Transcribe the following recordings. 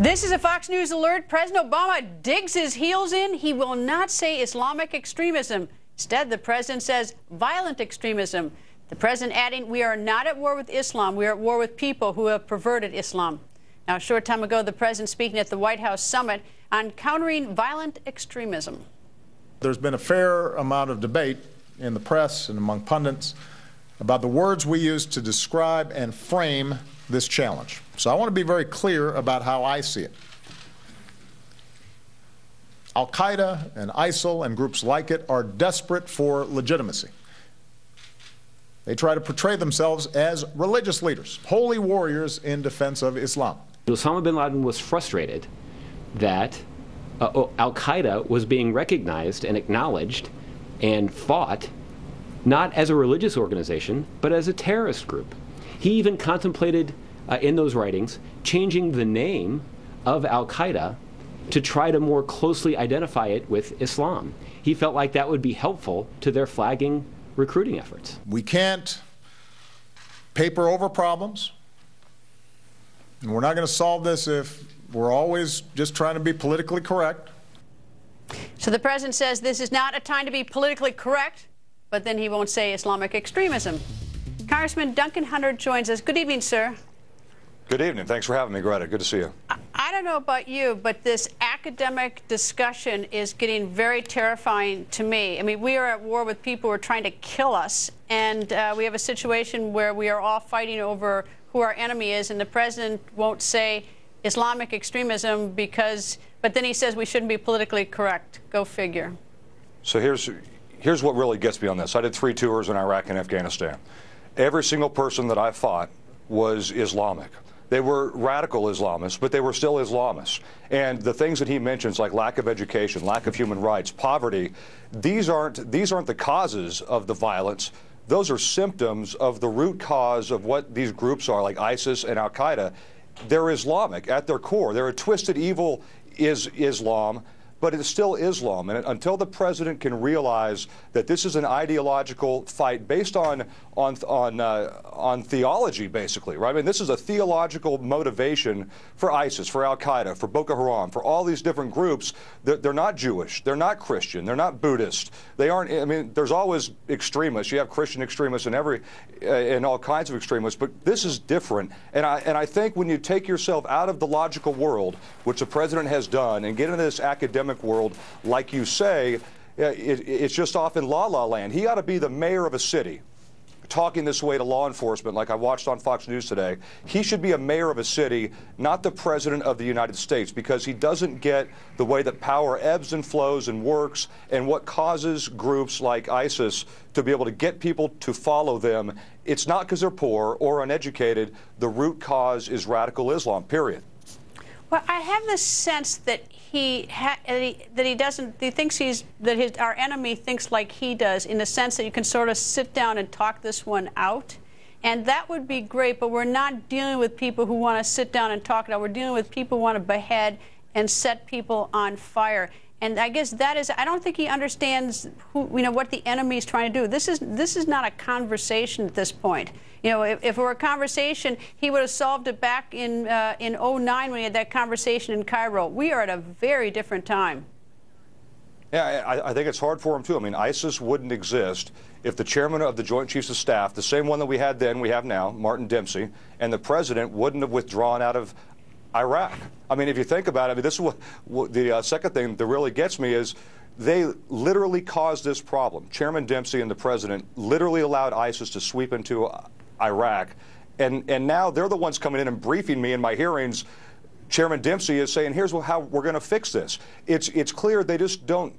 This is a Fox News alert. President Obama digs his heels in. He will not say Islamic extremism. Instead, the president says violent extremism. The president adding, we are not at war with Islam. We are at war with people who have perverted Islam. Now, a short time ago, the president speaking at the White House summit on countering violent extremism. There's been a fair amount of debate in the press and among pundits about the words we use to describe and frame this challenge. So I want to be very clear about how I see it. Al-Qaeda and ISIL and groups like it are desperate for legitimacy. They try to portray themselves as religious leaders, holy warriors in defense of Islam. Osama bin Laden was frustrated that Al-Qaeda was being recognized and acknowledged and fought not as a religious organization, but as a terrorist group. He even contemplated in those writings changing the name of Al-Qaeda to try to more closely identify it with Islam. He felt like that would be helpful to their flagging recruiting efforts. We can't paper over problems, and we're not going to solve this if we're always just trying to be politically correct. So the president says this is not a time to be politically correct, but then he won't say Islamic extremism. Congressman Duncan Hunter joins us. Good evening, sir. Good evening. Thanks for having me, Greta. Good to see you. I don't know about you, but this academic discussion is getting very terrifying to me. I mean, we are at war with people who are trying to kill us, and we have a situation where we are all fighting over who our enemy is, and the president won't say Islamic extremism but then he says we shouldn't be politically correct. Go figure. So here's what really gets me on this. I did 3 tours in Iraq and Afghanistan. Every single person that I fought was Islamic. They were radical Islamists, but they were still Islamists. And the things that he mentions, like lack of education, lack of human rights, poverty, these aren't the causes of the violence. Those are symptoms of the root cause of what these groups are, like ISIS and Al-Qaeda. They're Islamic at their core. They're a twisted evil Islam, but it's still Islam. And until the president can realize that this is an ideological fight based on theology, basically, right? I mean, this is a theological motivation for ISIS, for Al-Qaeda, for Boko Haram, for all these different groups. They're not Jewish. They're not Christian. They're not Buddhist. They aren't. I mean, there's always extremists. You have Christian extremists and all kinds of extremists, but this is different. And I think when you take yourself out of the logical world, which the president has done, and get into this academic world, like you say, it's just off in la-la land. He ought to be the mayor of a city, talking this way to law enforcement, like I watched on Fox News today. He should be a mayor of a city, not the president of the United States, because he doesn't get the way that power ebbs and flows and works, and what causes groups like ISIS to be able to get people to follow them. It's not because they're poor or uneducated. The root cause is radical Islam, period. Well, I have the sense that our enemy thinks like he does, in the sense that you can sort of sit down and talk this one out, and that would be great. But we're not dealing with people who want to sit down and talk it out. We're dealing with people who want to behead and set people on fire. And I guess that is, I don't think he understands what the enemy is trying to do. This is not a conversation at this point. You know, if it were a conversation, he would have solved it back in '09 when he had that conversation in Cairo. We are at a very different time. Yeah, I think it's hard for him, too. I mean, ISIS wouldn't exist if the chairman of the Joint Chiefs of Staff, the same one that we had then, we have now, Martin Dempsey, and the president wouldn't have withdrawn out of Iraq. I mean, if you think about it, I mean, this is what the second thing that really gets me is they literally caused this problem. Chairman Dempsey and the president literally allowed ISIS to sweep into Iraq, and now they're the ones coming in and briefing me in my hearings. Chairman Dempsey is saying, here's how we're going to fix this. It's clear they just don't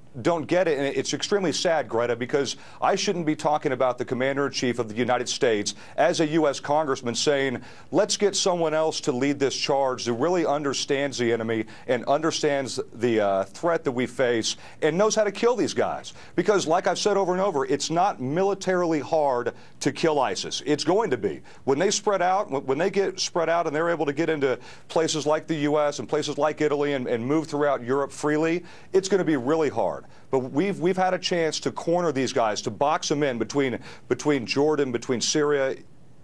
get it, and it's extremely sad, Greta, because I shouldn't be talking about the Commander-in-Chief of the United States as a U.S. congressman saying, let's get someone else to lead this charge that really understands the enemy and understands the threat that we face and knows how to kill these guys. Because, like I've said over and over, it's not militarily hard to kill ISIS. It's going to be. When they spread out, when they get spread out and they're able to get into places like the U.S. and places like Italy and move throughout Europe freely, it's going to be really hard. But we've had a chance to corner these guys, to box them in between Jordan, between Syria,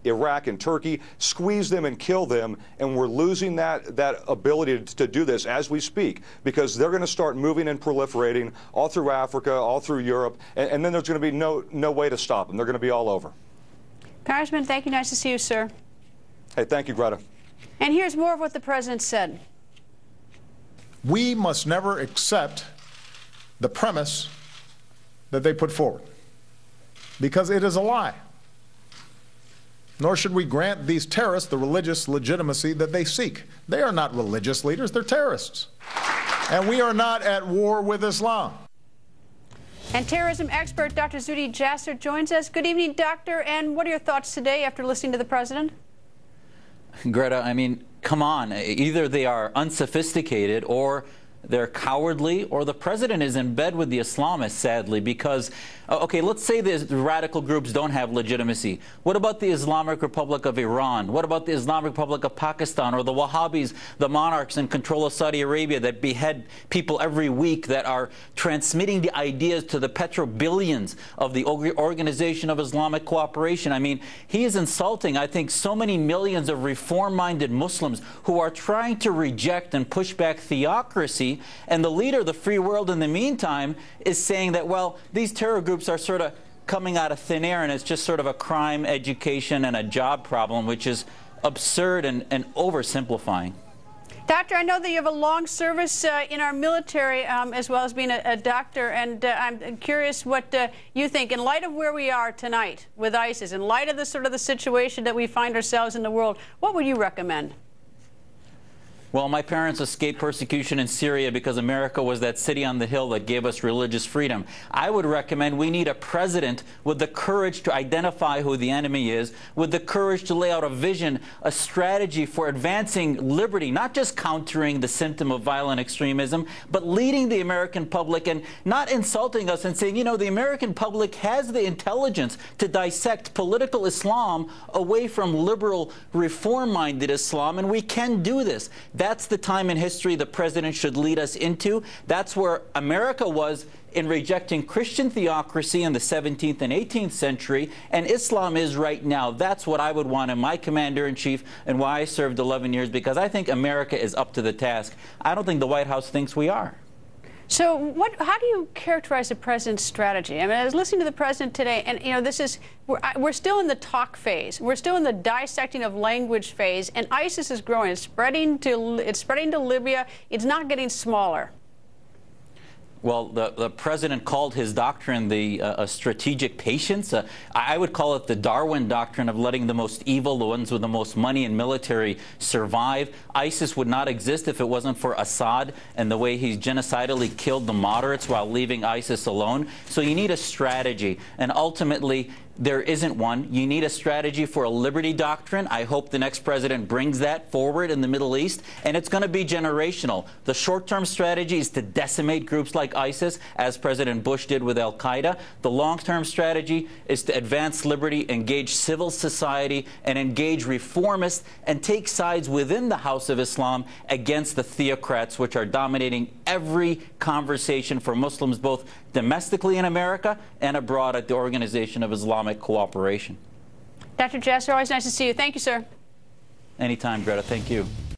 Iraq and Turkey, squeeze them and kill them, and we're losing that ability to do this as we speak, because they're going to start moving and proliferating all through Africa, all through Europe, and then there's going to be no way to stop them. They're going to be all over. Congressman, thank you. Nice to see you, sir. Hey, thank you, Greta. And here's more of what the president said. We must never accept the premise that they put forward, because it is a lie. Nor should we grant these terrorists the religious legitimacy that they seek. They are not religious leaders, they're terrorists. And we are not at war with Islam. And terrorism expert Dr. Zuhdi Jasser joins us. Good evening, doctor. And what are your thoughts today after listening to the president? Greta, I mean, come on. Either they are unsophisticated or they're cowardly, or the president is in bed with the Islamists, sadly, because, okay, let's say the radical groups don't have legitimacy. What about the Islamic Republic of Iran? What about the Islamic Republic of Pakistan, or the Wahhabis, the monarchs in control of Saudi Arabia that behead people every week, that are transmitting the ideas to the petrobillions of the Organization of Islamic Cooperation? I mean, he is insulting, I think, so many millions of reform-minded Muslims who are trying to reject and push back theocracy. And the leader of the free world in the meantime is saying that, well, these terror groups are sort of coming out of thin air and it's just sort of a crime, education, and a job problem, which is absurd and oversimplifying. Doctor, I know that you have a long service in our military as well as being a doctor, and I'm curious what you think. In light of where we are tonight with ISIS, in light of the sort of the situation that we find ourselves in the world, what would you recommend? Well, my parents escaped persecution in Syria because America was that city on the hill that gave us religious freedom. I would recommend we need a president with the courage to identify who the enemy is, with the courage to lay out a vision, a strategy for advancing liberty, not just countering the symptom of violent extremism, but leading the American public and not insulting us and saying, you know, the American public has the intelligence to dissect political Islam away from liberal, reform-minded Islam, and we can do this. That's the time in history the president should lead us into. That's where America was in rejecting Christian theocracy in the 17th and 18th century, and Islam is right now. That's what I would want in my commander-in-chief, and why I served 11 years, because I think America is up to the task. I don't think the White House thinks we are. So how do you characterize the president's strategy? I mean, I was listening to the president today, and, you know, this is, we're still in the talk phase. We're still in the dissecting of language phase, and ISIS is growing. It's spreading to Libya. It's not getting smaller. Well, the president called his doctrine a strategic patience. I would call it the Darwin doctrine of letting the most evil, the ones with the most money and military, survive. ISIS would not exist if it wasn't for Assad and the way he's genocidally killed the moderates while leaving ISIS alone. So you need a strategy, and ultimately there isn't one. You need a strategy for a liberty doctrine. I hope the next president brings that forward in the Middle East, and it's going to be generational. The short-term strategy is to decimate groups like ISIS, as President Bush did with al-Qaeda. The long-term strategy is to advance liberty, engage civil society, and engage reformists, and take sides within the House of Islam against the theocrats, which are dominating every conversation for Muslims, both domestically in America and abroad at the Organization of Islamic Cooperation. Dr. Jasser, always nice to see you. Thank you, sir. Anytime, Greta. Thank you.